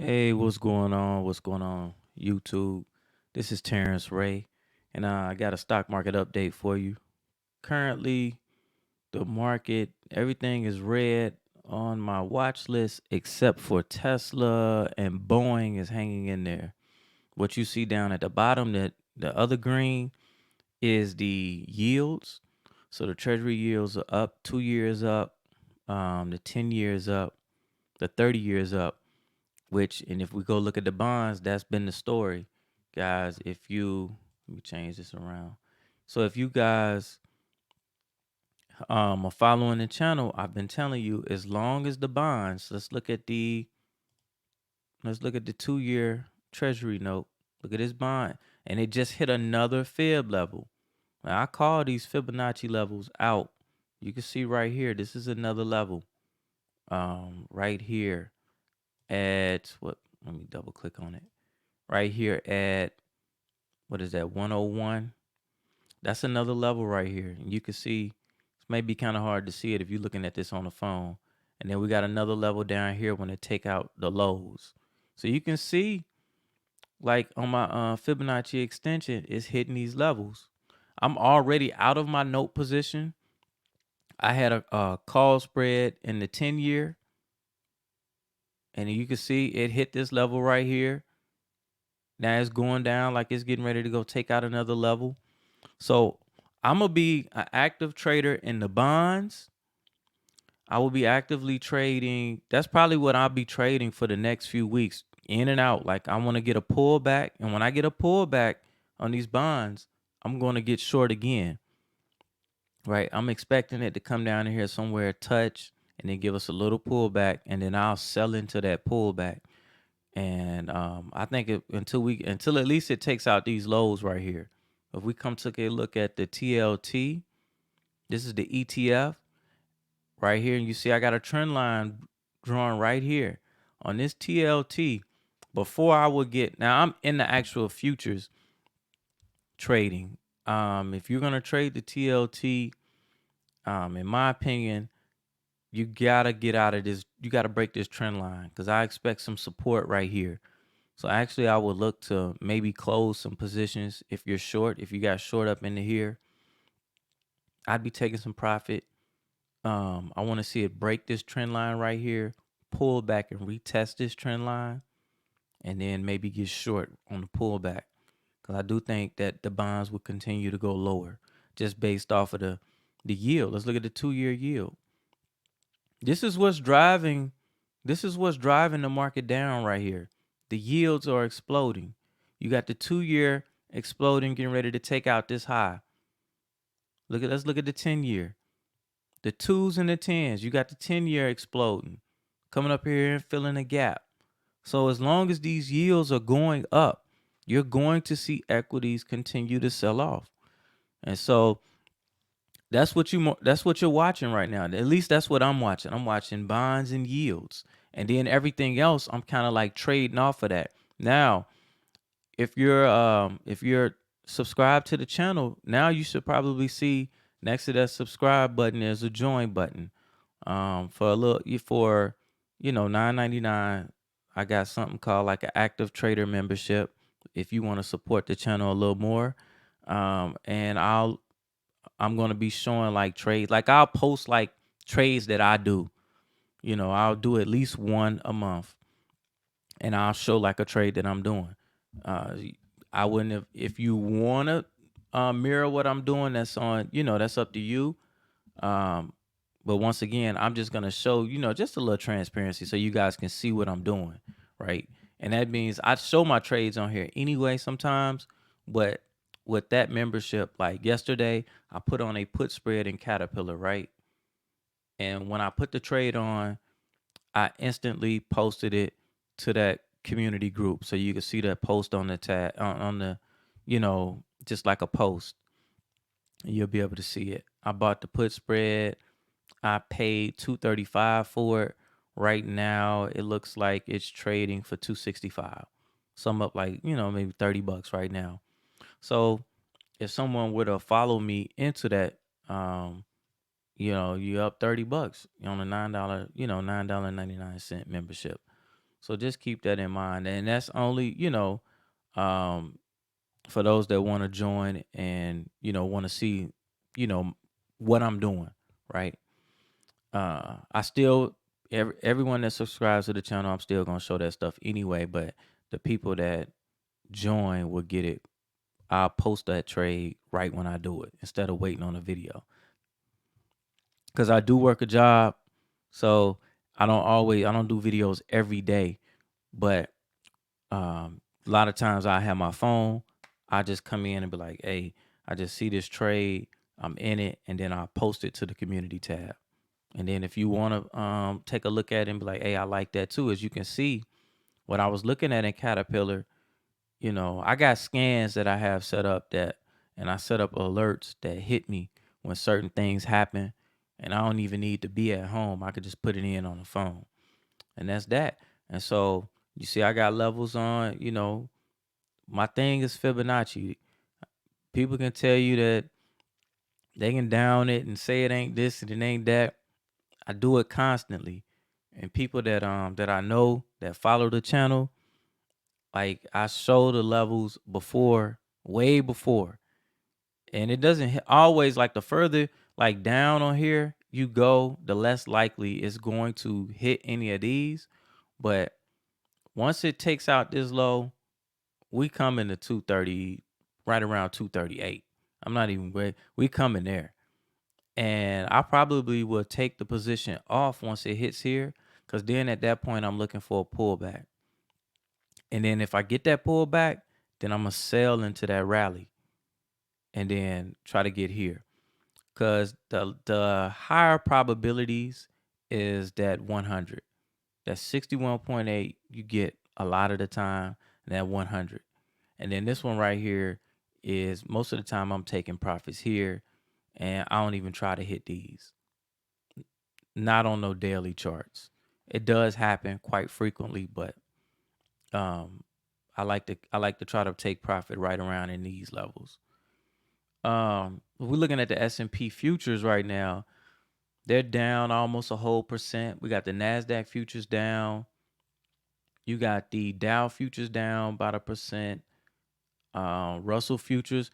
Hey, what's going on? What's going on, YouTube? This is TerrenceRe, and I got a stock market update for you. Currently, the market, everything is red on my watch list except for Tesla and Boeing is hanging in there. What you see down at the bottom, that the other green is the yields. So the Treasury yields are up, 2 years up, the 10 years up, the 30 years up. And if we go look at the bonds, that's been the story, guys. If you Let me change this around. So if you guys are following the channel, I've been telling you, as long as the bonds, let's look at the 2 year treasury note. Look at this bond. And it just hit another fib level. Now I call these Fibonacci levels out. You can see right here, this is another level. Right here at what, let me double click on it. Right here at, what is that, 101? That's another level right here. And you can see, it may be kind of hard to see it if you're looking at this on the phone. And then we got another level down here when they take out the lows. So you can see, like on my Fibonacci extension, it's hitting these levels. I'm already out of my note position. I had a call spread in the 10 year. And you can see it hit this level right here. Now it's going down like it's getting ready to go take out another level. So I'm going to be an active trader in the bonds. I will be actively trading. That's probably what I'll be trading for the next few weeks, in and out. Like I want to get a pullback. And when I get a pullback on these bonds, I'm going to get short again. Right. I'm expecting it to come down in here somewhere, touch, and then give us a little pullback. And then I'll sell into that pullback. And I think until at least it takes out these lows right here. If we take a look at the TLT, this is the ETF right here. And you see I got a trend line drawn right here on this TLT. Before I would get, now I'm in the actual futures trading. If you're going to trade the TLT, in my opinion, you got to get out of this. You got to break this trend line because I expect some support right here. So actually, I would look to maybe close some positions if you're short. If you got short up into here, I'd be taking some profit. I want to see it break this trend line right here, pull back and retest this trend line, and then maybe get short on the pullback. Because I do think that the bonds will continue to go lower just based off of the yield. Let's look at the 2 year yield. This is what's driving the market down right here. The yields are exploding. You got the 2 year exploding, getting ready to take out this high. Let's look at the 10 year. The twos and the tens. You got the 10 year exploding, coming up here and filling a gap. So as long as these yields are going up, you're going to see equities continue to sell off. And so that's what you're watching right now. At least that's what I'm watching. I'm watching bonds and yields. And then everything else, I'm kind of like trading off of that. Now, if you're subscribed to the channel, now you should probably see next to that subscribe button there's a join button. For a little, for $9.99, I got something called like an active trader membership. If you want to support the channel a little more, and I'm gonna be showing like trades. Like I'll post like trades that I do. I'll do at least one a month, and I'll show like a trade that I'm doing. Uh, I wouldn't have, if you wanna mirror what I'm doing. That's on, that's up to you. Um, but once again, I'm just gonna show, just a little transparency so you guys can see what I'm doing, right? And that means I show my trades on here anyway sometimes, but with that membership, like yesterday, I put on a put spread in Caterpillar, right? And when I put the trade on, I instantly posted it to that community group, so you can see that post on the tab on the, just like a post. You'll be able to see it. I bought the put spread. I paid $235 for it. Right now, it looks like it's trading for $265. So I'm up like, maybe $30 right now. So if someone were to follow me into that, you up $30 on a $9.99 membership. So just keep that in mind. And that's only, um, for those that want to join and, want to see, you know, what I'm doing, right? I still, everyone that subscribes to the channel, I'm still going to show that stuff anyway, but the people that join will get it. I'll post that trade right when I do it instead of waiting on a video. Cause I do work a job. So I don't do videos every day, but a lot of times I have my phone. I just come in and be like, hey, I just see this trade. I'm in it. And then I'll post it to the community tab. And then if you want to take a look at it and be like, hey, I like that too. As you can see, what I was looking at in Caterpillar, I got scans that I have set up and I set up alerts that hit me when certain things happen. And I don't even need to be at home. I could just put it in on the phone. And that's that. And so you see, I got levels on, my thing is Fibonacci. People can tell you that they can down it and say it ain't this and it ain't that. I do it constantly. And people that I know that follow the channel, like I show the levels before, way before. And it doesn't always, like, the further like down on here you go, the less likely it's going to hit any of these. But once it takes out this low, we come into 230, right around 238. I'm not even great. We come in there. And I probably will take the position off once it hits here. Because then at that point, I'm looking for a pullback. And then if I get that pullback, then I'm going to sell into that rally and then try to get here. Because the higher probabilities is that 100. That 61.8 you get a lot of the time, that 100. And then this one right here is most of the time I'm taking profits here, and I don't even try to hit these. Not on no daily charts. It does happen quite frequently, but I like to try to take profit right around in these levels. If we're looking at the S&P futures right now, they're down almost a whole percent. We got the NASDAQ futures down. You got the Dow futures down about 1%. Russell futures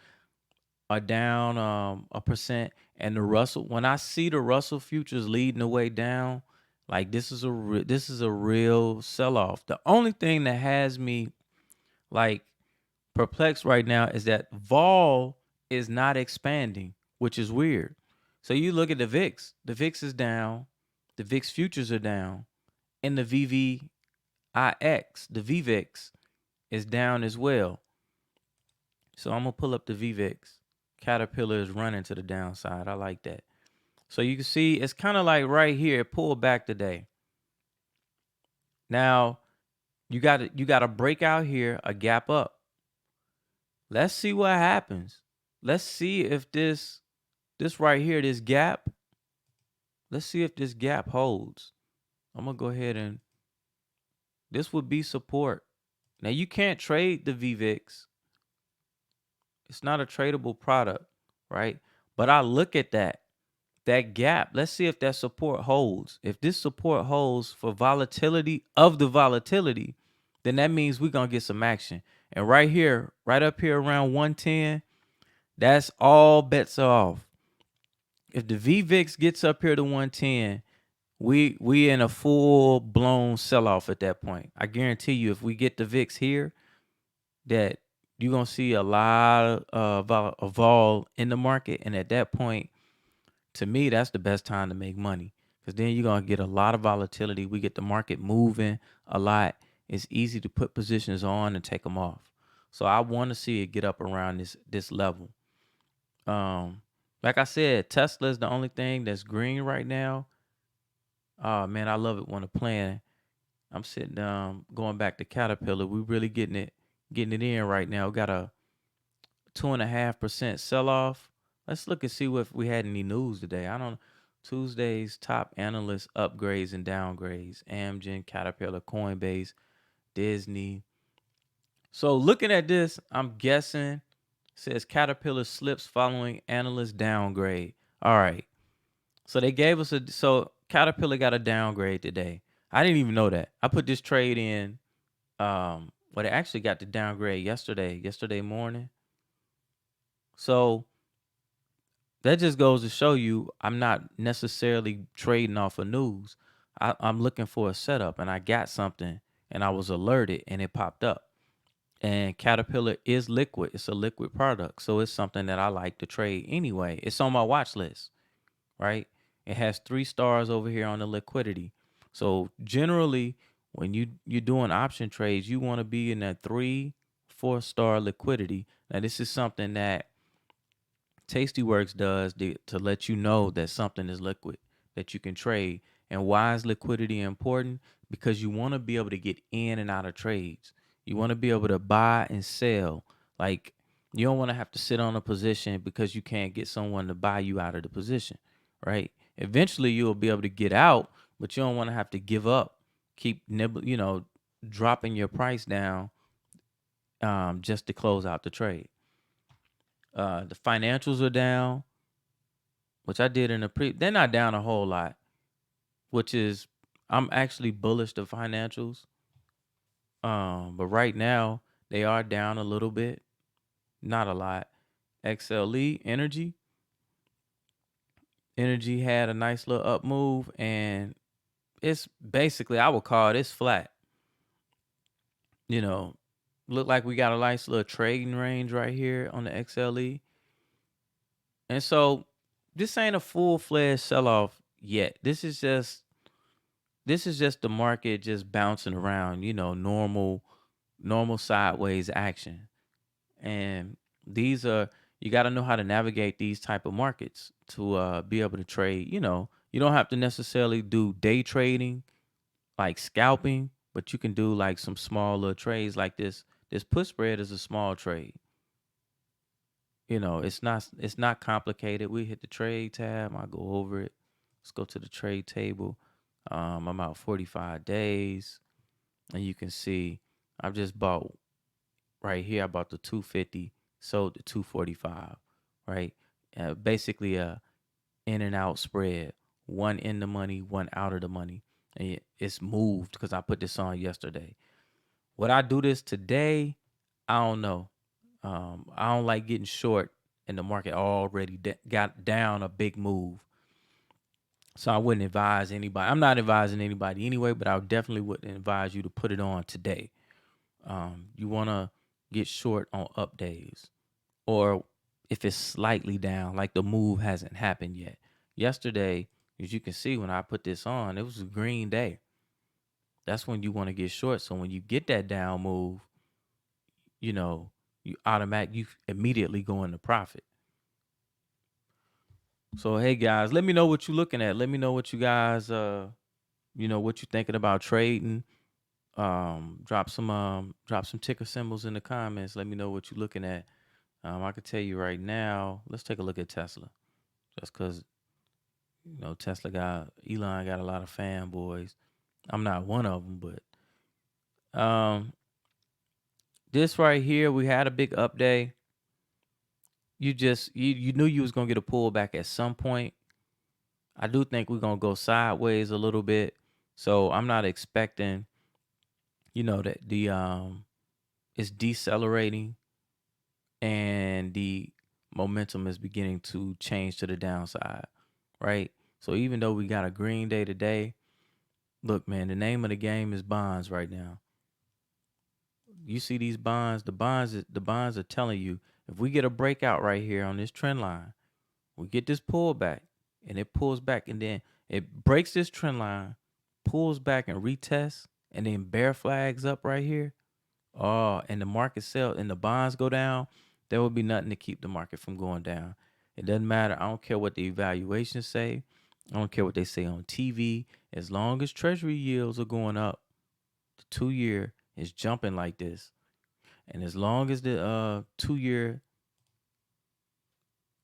are down 1%. And the Russell, when I see the Russell futures leading the way down, like this is a real sell-off. The only thing that has me like perplexed right now is that vol is not expanding, which is weird. So you look at the VIX. The VIX is down. The VIX futures are down. And the VVIX, the VVIX is down as well. So I'm going to pull up the VVIX. Caterpillar is running to the downside. I like that. So you can see it's kind of like right here, it pulled back today. Now, you got to break out here, a gap up. Let's see what happens. Let's see if this right here, this gap, let's see if this gap holds. I'm going to go ahead and this would be support. Now, you can't trade the VVIX. It's not a tradable product, right? But I look at that gap. Let's see if that support holds. If this support holds for volatility of the volatility, then that means we're going to get some action. And right here, right up here around 110, that's all bets are off. If the VVIX gets up here to 110, we in a full blown sell off at that point. I guarantee you, if we get the VIX here, that you're gonna see a lot of vol in the market, and at that point, to me, that's the best time to make money, because then you're gonna get a lot of volatility. We get the market moving a lot. It's easy to put positions on and take them off. So I want to see it get up around this level. Like I said, Tesla is the only thing that's green right now. Oh man, I love it when the plan. I'm sitting going back to Caterpillar. We really getting it in right now. We got a 2.5% sell off. Let's look and see if we had any news today. I don't. Tuesday's top analyst upgrades and downgrades: Amgen, Caterpillar, Coinbase, Disney. So looking at this, I'm guessing says Caterpillar slips following analyst downgrade. All right. So they gave us so Caterpillar got a downgrade today. I didn't even know that. I put this trade in. But it actually got the downgrade yesterday morning. So that just goes to show you I'm not necessarily trading off of news. I'm looking for a setup, and I got something, and I was alerted, and it popped up. And Caterpillar is liquid. It's a liquid product. So it's something that I like to trade anyway. It's on my watch list, right? It has 3 stars over here on the liquidity. So generally, when you're doing option trades, you want to be in that 3-4 star liquidity. Now, this is something that TastyWorks does to let you know that something is liquid that you can trade. And why is liquidity important? Because you want to be able to get in and out of trades. You want to be able to buy and sell. Like, you don't want to have to sit on a position because you can't get someone to buy you out of the position, right? Eventually you'll be able to get out, but you don't want to have to give up, keep dropping your price down just to close out the trade. The financials are down, which I did in they're not down a whole lot, which is, I'm actually bullish the financials. But right now they are down a little bit, not a lot. XLE energy had a nice little up move, and it's basically, I would call this flat. Look like we got a nice little trading range right here on the XLE. And so this ain't a full-fledged sell-off yet. This is just the market just bouncing around, normal sideways action. And you got to know how to navigate these type of markets to be able to trade. You don't have to necessarily do day trading, like scalping, but you can do like some small little trades like this. This put spread is a small trade. It's not complicated. We hit the trade tab. I'll go over it. Let's go to the trade table. I'm out 45 days. And you can see I've just bought right here. I bought the 250, sold the 245, right? Basically a in and out spread. One in the money, one out of the money. And it's moved because I put this on yesterday. Would I do this today? I don't know. I don't like getting short and the market already got down a big move. So I wouldn't advise anybody. I'm not advising anybody anyway, but I definitely wouldn't advise you to put it on today. You want to get short on up days, or if it's slightly down, like the move hasn't happened yet. Yesterday, as you can see, when I put this on, it was a green day. That's when you want to get short. So when you get that down move, you know, you immediately go into profit. So hey guys, let me know what you're looking at. Let me know what you guys what you're thinking about trading. Drop some ticker symbols in the comments. Let me know what you're looking at. I could tell you right now, let's take a look at Tesla. Just because Elon got a lot of fanboys. I'm not one of them, but this right here, we had a big up day. You knew you was gonna get a pullback at some point. I do think we're gonna go sideways a little bit. So I'm not expecting, that it's decelerating and the momentum is beginning to change to the downside, right? So even though we got a green day today, look, man, the name of the game is bonds right now. You see these bonds, the bonds are telling you, if we get a breakout right here on this trend line, we get this pullback and it pulls back and then it breaks this trend line, pulls back and retests, and then bear flags up right here. Oh, and the market sell and the bonds go down, there will be nothing to keep the market from going down. It doesn't matter. I don't care what the evaluations say. I don't care what they say on TV. As long as treasury yields are going up, the 2-year is jumping like this. And as long as the 2-year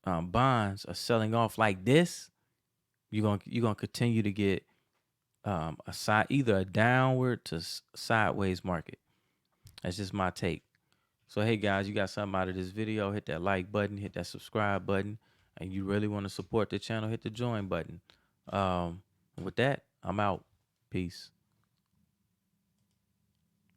bonds are selling off like this, you're gonna continue to get either a downward to sideways market. That's just my take. So hey guys, you got something out of this video, hit that like button, hit that subscribe button, and you really want to support the channel, hit the join button. With that, I'm out. Peace.